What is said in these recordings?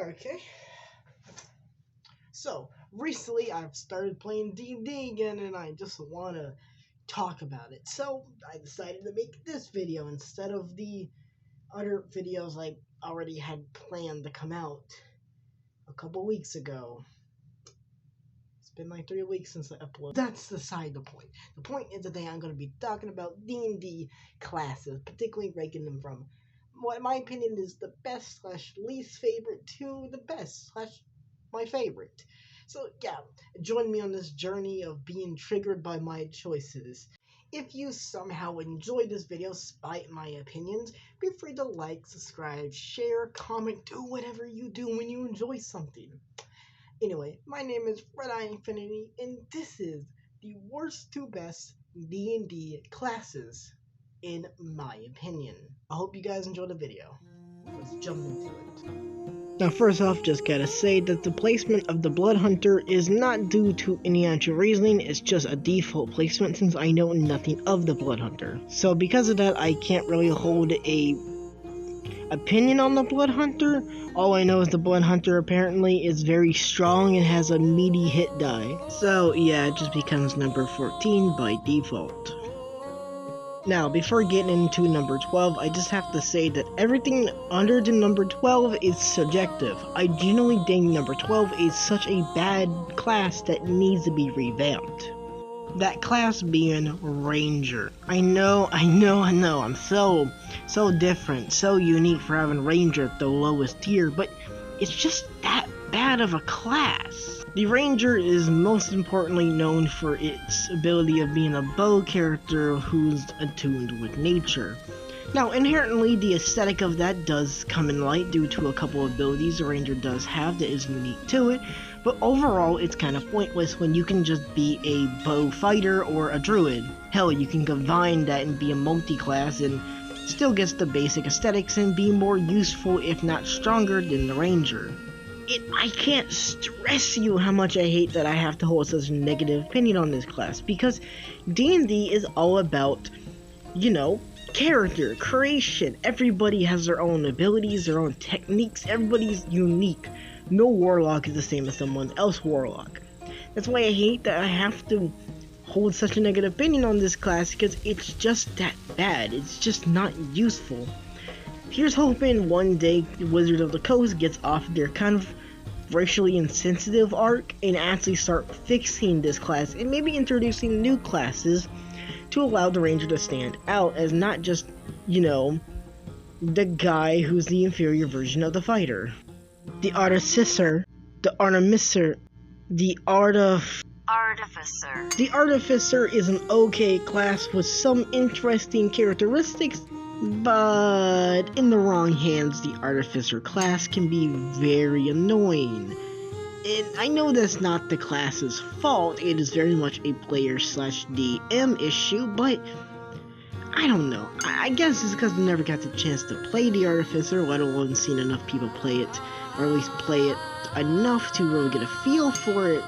Okay. So, recently I've started playing D&D again, and I just want to talk about it. So, I decided to make this video instead of the other videos I already had planned to come out a couple weeks ago. It's been like 3 weeks since I uploaded. That's beside the point. The point is today I'm going to be talking about D&D classes, particularly ranking them from what in my opinion is the best / least favorite to the best / my favorite. So yeah, join me on this journey of being triggered by my choices. If you somehow enjoyed this video despite my opinions, be free to like, subscribe, share, comment, do whatever you do when you enjoy something. Anyway, my name is RedEye Infinity, and this is the worst to best D&D classes, in my opinion. I hope you guys enjoy the video. Let's jump into it. Now, first off, just gotta say that the placement of the Blood Hunter is not due to any actual reasoning, it's just a default placement since I know nothing of the Blood Hunter. So because of that, I can't really hold a opinion on the Blood Hunter. All I know is the Blood Hunter apparently is very strong and has a meaty hit die. So yeah, it just becomes number 14 by default. Now, before getting into number 12, I just have to say that everything under the number 12 is subjective. I genuinely think number 12 is such a bad class that needs to be revamped. That class being Ranger. I know, I'm so different, so unique for having Ranger at the lowest tier, but it's just that bad of a class. The Ranger is most importantly known for its ability of being a bow character who's attuned with nature. Now, inherently, the aesthetic of that does come in light due to a couple of abilities the Ranger does have that is unique to it, but overall, it's kind of pointless when you can just be a bow fighter or a druid. Hell, you can combine that and be a multi-class and still gets the basic aesthetics and be more useful if not stronger than the Ranger. I can't stress you how much I hate that I have to hold such a negative opinion on this class, because D&D is all about, you know, character creation. Everybody has their own abilities, their own techniques, everybody's unique. No warlock is the same as someone else warlock. That's why I hate that I have to hold such a negative opinion on this class, because it's just that bad. It's just not useful. Here's hoping one day Wizards of the Coast gets off their kind of racially insensitive arc and actually start fixing this class and maybe introducing new classes to allow the Ranger to stand out as not just, you know, the guy who's the inferior version of the fighter. The Artificer, the Arneson, the Artificer. The Artificer is an okay class with some interesting characteristics, but in the wrong hands, the Artificer class can be very annoying. And I know that's not the class's fault, it is very much a player / DM issue, but I don't know. I guess it's because I never got the chance to play the Artificer, let alone seen enough people play it, or at least play it enough to really get a feel for it,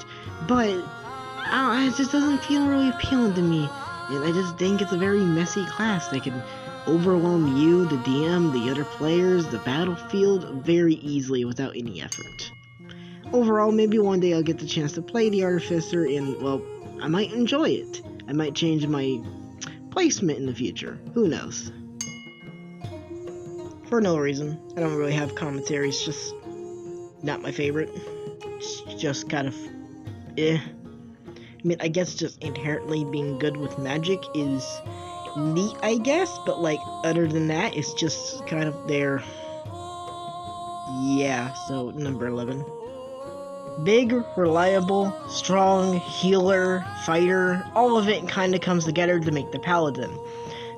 but it just doesn't feel really appealing to me, and I just think it's a very messy class that can overwhelm you, the DM, the other players, the battlefield very easily without any effort. Overall, maybe one day I'll get the chance to play the Artificer and, well, I might enjoy it. I might change my placement in the future. Who knows? For no reason. I don't really have commentary, it's just not my favorite. It's just kind of I mean, I guess just inherently being good with magic is neat, I guess, but like, other than that, it's just kind of there. Yeah, so number 11. Big, reliable, strong, healer, fighter, all of it kind of comes together to make the Paladin.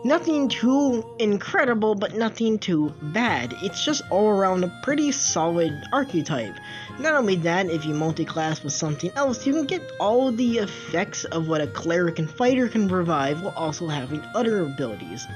Nothing too incredible, but nothing too bad. It's just all around a pretty solid archetype. Not only that, if you multi-class with something else, you can get all the effects of what a cleric and fighter can provide while also having other abilities.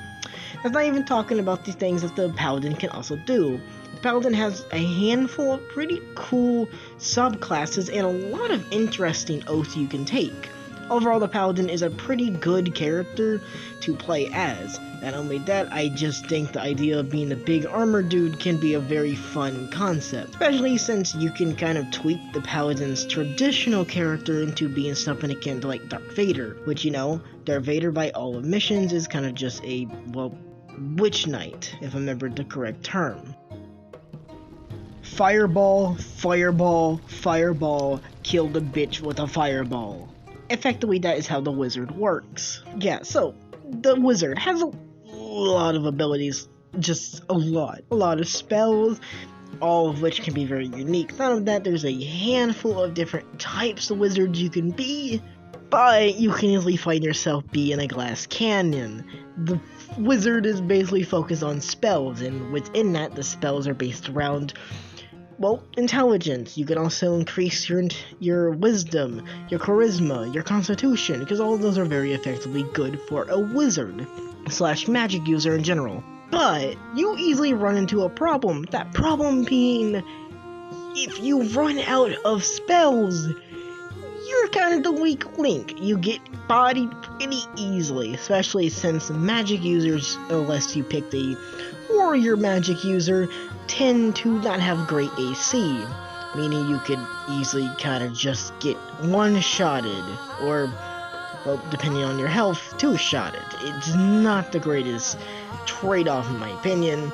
That's not even talking about the things that the Paladin can also do. The Paladin has a handful of pretty cool subclasses and a lot of interesting oaths you can take. Overall, the Paladin is a pretty good character to play as. Not only that, I just think the idea of being a big armor dude can be a very fun concept, especially since you can kind of tweak the Paladin's traditional character into being something akin to like Darth Vader, which, you know, Darth Vader by all admissions is kind of just a, well, witch knight, if I remember the correct term. Fireball, fireball, fireball, kill the bitch with a fireball. Effectively, that is how the wizard works. Yeah, so, the wizard has a lot of abilities, just a lot of spells, all of which can be very unique. Not only that, there's a handful of different types of wizards you can be, but you can easily find yourself being a glass cannon. The wizard is basically focused on spells, and within that, the spells are based around, well, intelligence. You can also increase your wisdom, your charisma, your constitution, because all of those are very effectively good for a wizard / magic user in general. But you easily run into a problem. That problem being, if you run out of spells, you're kind of the weak link. You get bodied pretty easily, especially since magic users, unless you pick the warrior magic user, tend to not have great AC, meaning you could easily kind of just get one-shotted, or, well, depending on your health, two-shotted. It's not the greatest trade-off in my opinion,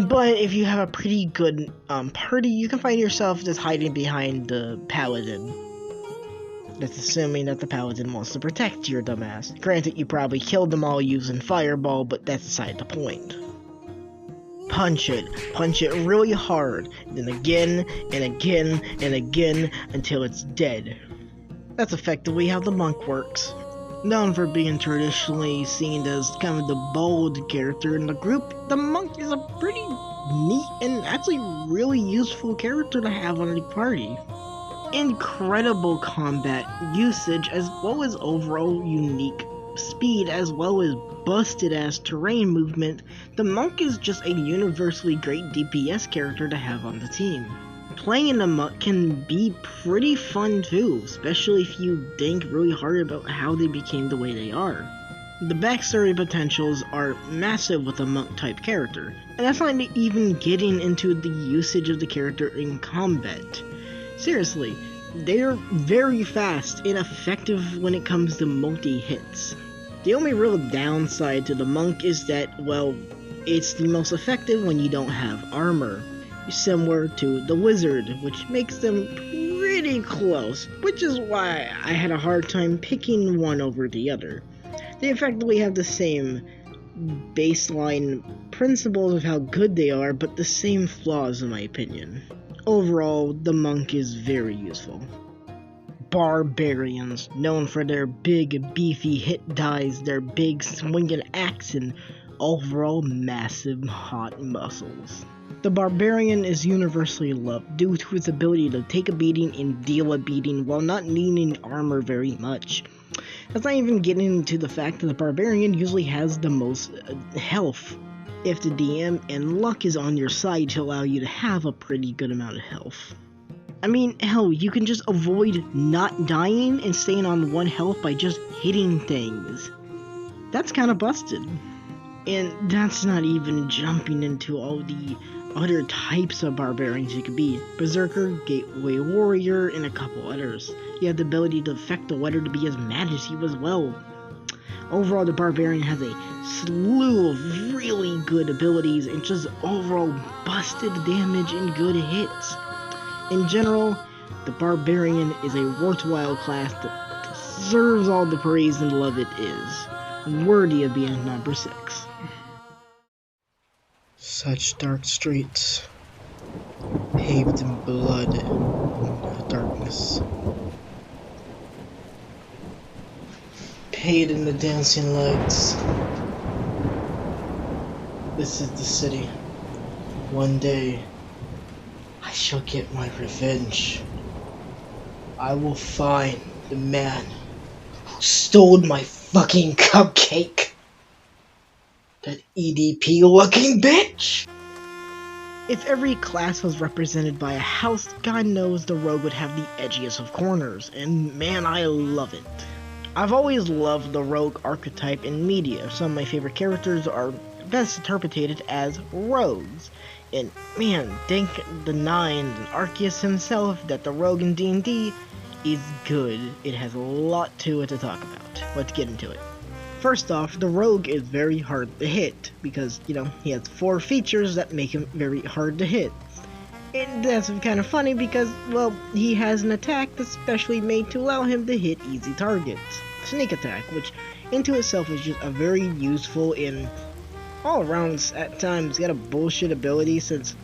but if you have a pretty good party, you can find yourself just hiding behind the Paladin. That's assuming that the Paladin wants to protect your dumbass. Granted, you probably killed them all using Fireball, but that's beside the point. Punch it really hard, then again, and again, and again, until it's dead. That's effectively how the monk works. Known for being traditionally seen as kind of the bold character in the group, the monk is a pretty neat and actually really useful character to have on a party. Incredible combat usage, as well as overall unique speed, as well as busted ass terrain movement, the monk is just a universally great DPS character to have on the team. Playing the monk can be pretty fun too, especially if you think really hard about how they became the way they are. The backstory potentials are massive with a monk type character, and that's not even getting into the usage of the character in combat. Seriously, they're very fast and effective when it comes to multi-hits. The only real downside to the monk is that, well, it's the most effective when you don't have armor, similar to the wizard, which makes them pretty close, which is why I had a hard time picking one over the other. They effectively have the same baseline principles of how good they are, but the same flaws in my opinion. Overall, the monk is very useful. Barbarians, known for their big beefy hit dies, their big swinging axe, and overall massive hot muscles. The barbarian is universally loved due to its ability to take a beating and deal a beating while not needing armor very much. That's not even getting into the fact that the barbarian usually has the most health, if the DM and luck is on your side to allow you to have a pretty good amount of health. I mean, hell, you can just avoid not dying and staying on 1 health by just hitting things. That's kind of busted. And that's not even jumping into all the other types of barbarians you could be. Berserker, Gateway Warrior, and a couple others. You have the ability to affect the weather to be as mad as you as well. Overall, the barbarian has a slew of really good abilities and just overall busted damage and good hits. In general, the barbarian is a worthwhile class that deserves all the praise and love it is. Worthy of being number 6. Such dark streets, paved in blood and darkness. Paid in the dancing lights. This is the city. One day, I shall get my revenge. I will find the man who stole my fucking cupcake. That EDP looking bitch! If every class was represented by a house, God knows the rogue would have the edgiest of corners, and man, I love it. I've always loved the rogue archetype in media. Some of my favorite characters are best interpreted as rogues. And man, thank the Nines and Arceus himself that the rogue in D&D is good. It has a lot to it to talk about. Let's get into it. First off, the rogue is very hard to hit because, you know, he has 4 features that make him very hard to hit. And that's kind of funny because, well, he has an attack that's specially made to allow him to hit easy targets. Sneak attack, which into itself is just a very useful and all around at times got a bullshit ability, since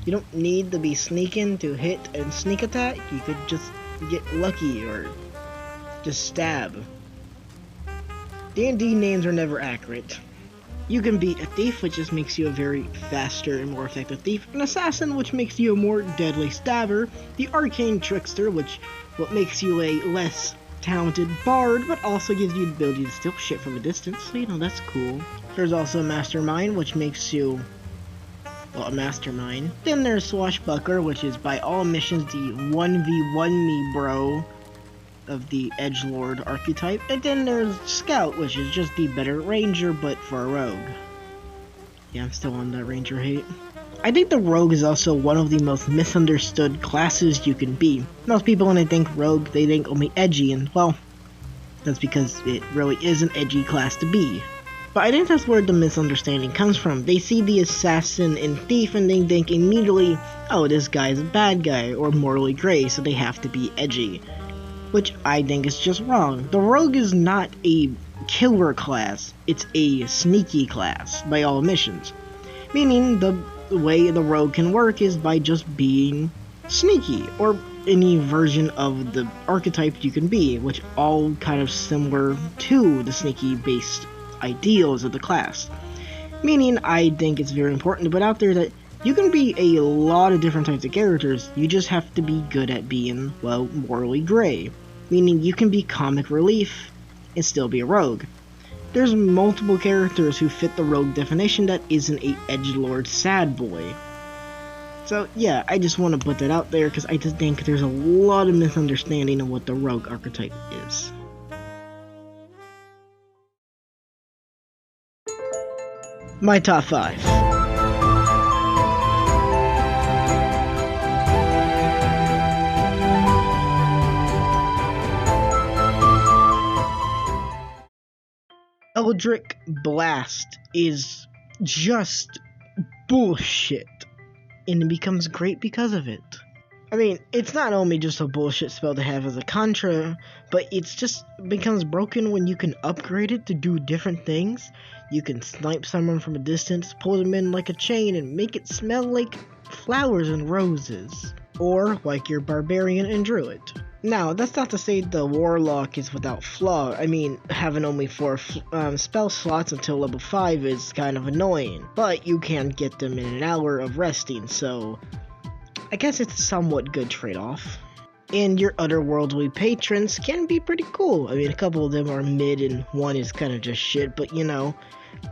you don't need to be sneaking to hit and sneak attack. You could just get lucky or just stab. D&D names are never accurate. You can be a thief, which just makes you a very faster and more effective thief, an assassin, which makes you a more deadly stabber, the arcane trickster, which makes you a less talented bard, but also gives you the ability to steal shit from a distance, so you know, that's cool. There's also a mastermind, which makes you, well, a mastermind. Then there's swashbuckler, which is by all missions the 1v1 me bro of the edgelord archetype. And then there's scout, which is just the better ranger, but for a rogue. Yeah, I'm still on that ranger hate. I think the rogue is also one of the most misunderstood classes you can be. Most people, when they think rogue, they think only edgy, and well, that's because it really is an edgy class to be. But I think that's where the misunderstanding comes from. They see the assassin and thief and they think immediately, oh, this guy's a bad guy or morally gray, so they have to be edgy. Which I think is just wrong. The rogue is not a killer class, it's a sneaky class by all missions. Meaning the way the rogue can work is by just being sneaky, or any version of the archetype you can be, which all kind of similar to the sneaky based ideals of the class. Meaning, I think it's very important to put out there that you can be a lot of different types of characters, you just have to be good at being, well, morally gray. Meaning you can be comic relief and still be a rogue. There's multiple characters who fit the rogue definition that isn't a edgelord sad boy. So yeah, I just want to put that out there because I just think there's a lot of misunderstanding of what the rogue archetype is. My top 5. Eldritch Blast is just bullshit, and it becomes great because of it. I mean, it's not only just a bullshit spell to have as a contra, but it's just becomes broken when you can upgrade it to do different things. You can snipe someone from a distance, pull them in like a chain, and make it smell like flowers and roses. Or like your barbarian and druid. Now, that's not to say the warlock is without flaw. I mean, having only 4 spell slots until level 5 is kind of annoying. But you can get them in an hour of resting, so I guess it's a somewhat good trade-off. And your otherworldly patrons can be pretty cool. I mean, a couple of them are mid and one is kind of just shit, but you know,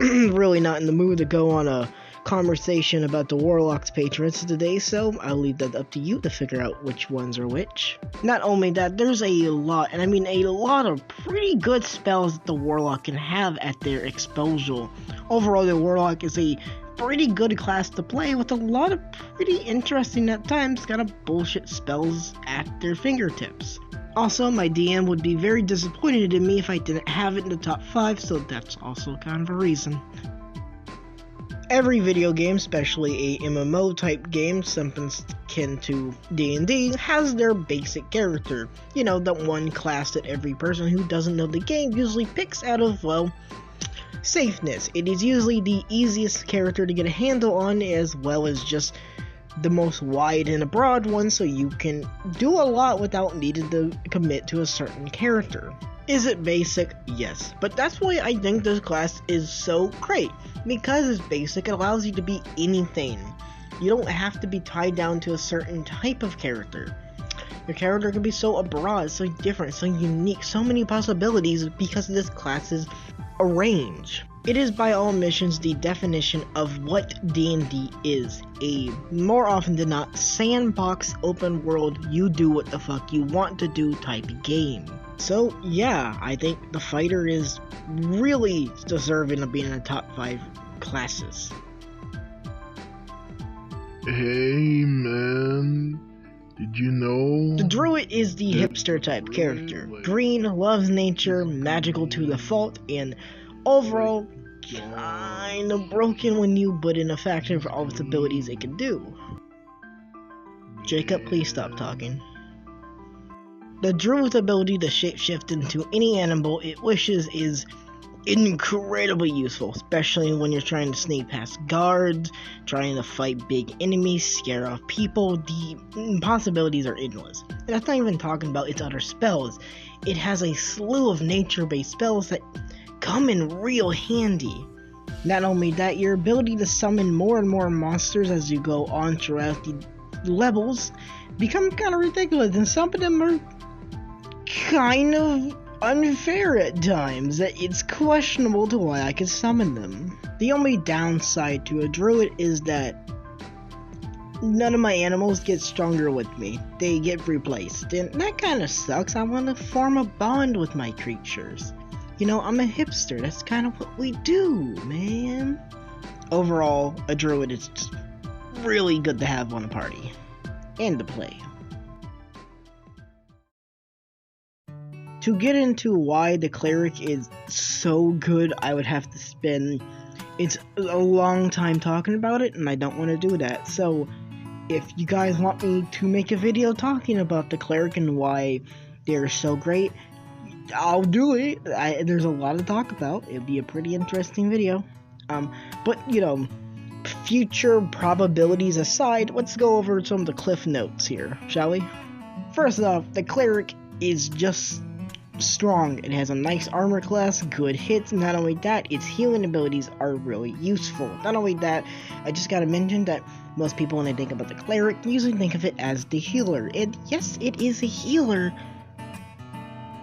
really not in the mood to go on a conversation about the warlock's patrons today, so I'll leave that up to you to figure out which ones are which. Not only that, there's a lot, and I mean a lot of pretty good spells that the warlock can have at their disposal. Overall, the warlock is a pretty good class to play with a lot of pretty interesting at times kind of bullshit spells at their fingertips. Also, my DM would be very disappointed in me if I didn't have it in the top 5, so that's also kind of a reason. Every video game, especially a MMO type game, something akin to D&D, has their basic character. You know, the one class that every person who doesn't know the game usually picks out of, well, safeness. It is usually the easiest character to get a handle on, as well as just the most wide and broad one, so you can do a lot without needing to commit to a certain character. Is it basic? Yes. But that's why I think this class is so great. Because it's basic, it allows you to be anything. You don't have to be tied down to a certain type of character. Your character can be so broad, so different, so unique, so many possibilities because this class's range. It is by all measures the definition of what D&D is, a more often than not sandbox open world you do what the fuck you want to do type game. So yeah, I think the fighter is really deserving of being in the top 5 classes. Hey man, did you know? The druid is the hipster type character. Green, loves nature, magical to the fault, and overall kinda broken when you put in a factor for all its abilities it can do. Jacob, please stop talking. The druid's ability to shapeshift into any animal it wishes is incredibly useful, especially when you're trying to sneak past guards, trying to fight big enemies, scare off people. The possibilities are endless. And that's not even talking about its other spells. It has a slew of nature-based spells that come in real handy. Not only that, your ability to summon more and more monsters as you go on throughout the levels become kind of ridiculous, and some of them are kind of unfair at times, that it's questionable to why I can summon them. The only downside to a druid is that none of my animals get stronger with me. They get replaced, and that kind of sucks. I want to form a bond with my creatures. You know, I'm a hipster, that's kind of what we do, man. Overall, a druid is just really good to have on a party, and to play. To get into why the cleric is so good, I would have to spend a long time talking about it, and I don't want to do that. So if you guys want me to make a video talking about the cleric and why they're so great, I'll do it. There's a lot to talk about. It'll be a pretty interesting video. But you know, future probabilities aside, let's go over some of the cliff notes here, shall we? First off, the cleric is just strong. It has a nice armor class, good hits. Not only that, its healing abilities are really useful. Not only that, I just gotta mention that most people, when they think about the cleric, usually think of it as the healer. And yes, it is a healer,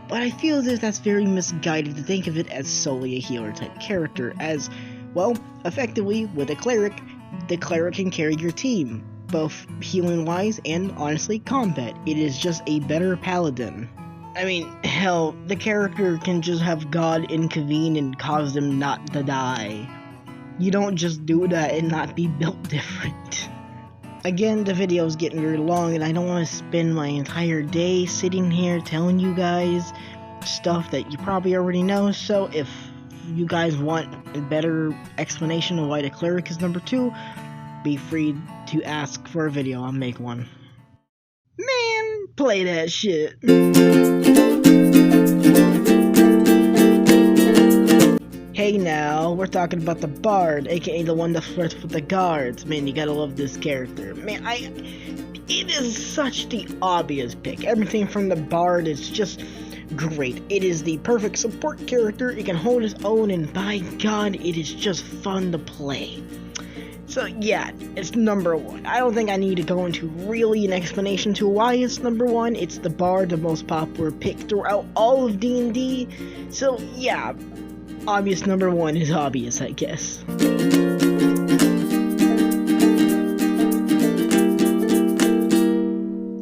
but I feel as if that's very misguided to think of it as solely a healer type character, as, well, effectively, with a cleric, the cleric can carry your team, both healing wise and, honestly, combat. It is just a better paladin. I mean, hell, the character can just have God intervene and cause them not to die. You don't just do that and not be built different. Again, the video is getting very long, and I don't want to spend my entire day sitting here telling you guys stuff that you probably already know. So if you guys want a better explanation of why the cleric is number 2, be free to ask for a video. I'll make one. Man, play that shit. Hey now, we're talking about the Bard, aka the one that flirts with the guards. Man, you gotta love this character. Man, it is such the obvious pick. Everything from the Bard is just great. It is the perfect support character. It can hold its own, and by God, it is just fun to play. So yeah, it's number 1. I don't think I need to go into really an explanation to why it's number 1. It's the Bard, the most popular pick throughout all of D&D. So yeah, obvious number 1 is obvious, I guess.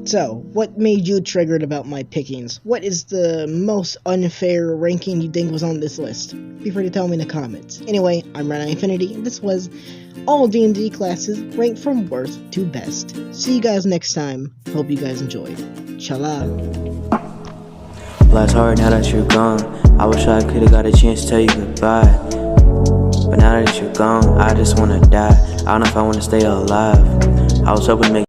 So, what made you triggered about my pickings? What is the most unfair ranking you think was on this list? Be free to tell me in the comments. Anyway, I'm RedEye Infinity, and this was all D&D classes ranked from worst to best. See you guys next time. Hope you guys enjoyed. Chala. Life's hard now that you're gone. I wish I could've got a chance to tell you goodbye, but now that you're gone, I just wanna die. I don't know if I wanna stay alive. I was hoping to make